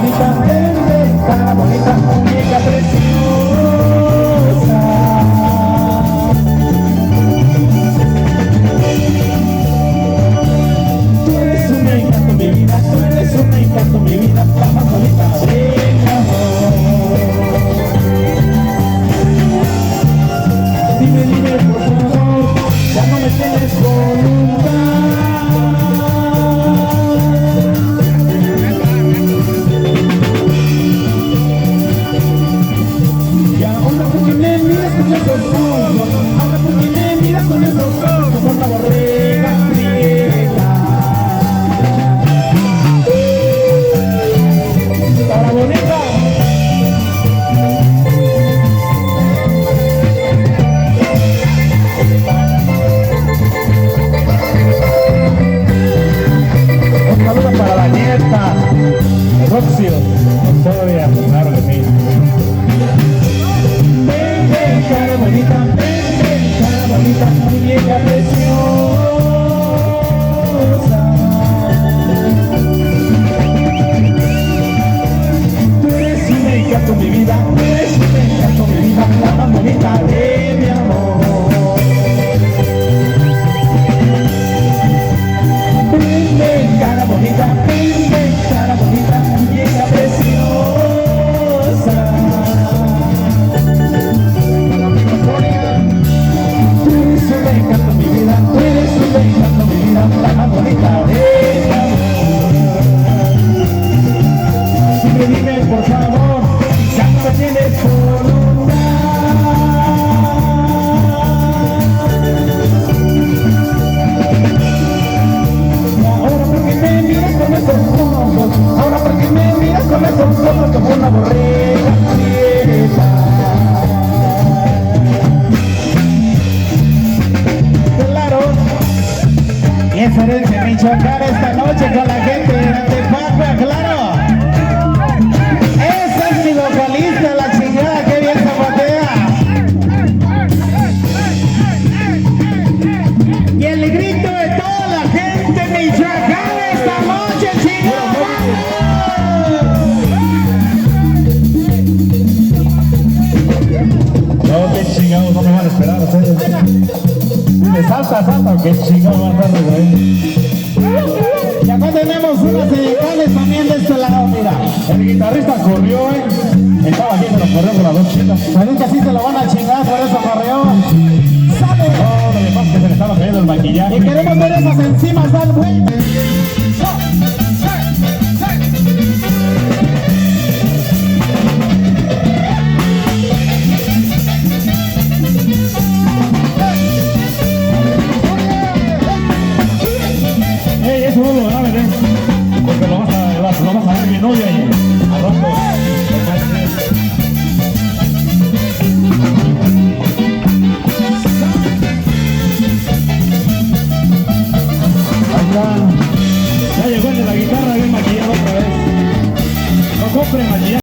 bonita, verde, cara bonita, muñeca preciosa. Tú eres un encanto, mi vida, tú eres un encanto, mi vida, la más bonita de mi amor. Dime, por favor, ya no me tienes voluntad. Y ahora porque me miras con esos ojos, ahora porque me miras con esos ojos, como una borrega friega. Cara bonita. Un saludo para la nieta, Roxio, Osoria, claro que sí. Vente, cara bonita, muñeca preciosa. Tú eres un encanto, mi vida, tú eres un encanto, mi vida, la más bonita de mi amor. Vente, cara bonita, muñeca preciosa. Tú eres un encanto, mi vida, tú eres un encanto, mi vida, la más bonita de mi amor. Dime, por favor, ya no me tienes ahora porque me miras con esos ojos como una borrega friega. Claro, y esa herencia Michoacán esta noche con la gente de Antepacua, claro. Esa es mi vocalista, la chingada, que bien zapatea. Y el grito de toda la gente Michoacán esta noche, chingada. No, qué chingados, no me van a esperar ustedes. Dime, salta, qué chingados van a estar desde ahí. Y acá tenemos unas señales también de este lado, mira. El guitarrista corrió, estaba aquí, se lo corrió con las dos chicas. Ahorita sí se lo van a chingar, por eso corrió. ¡Sale! No, lo que pasa es que se le estaba cayendo el maquillaje. Y queremos ver esas enzimas dar vueltas. Eso no lo graben, porque lo vas a ver mi novia y al rato. Ahí está. Ya llegó el de la guitarra bien maquillado otra vez. No compren maquillaje.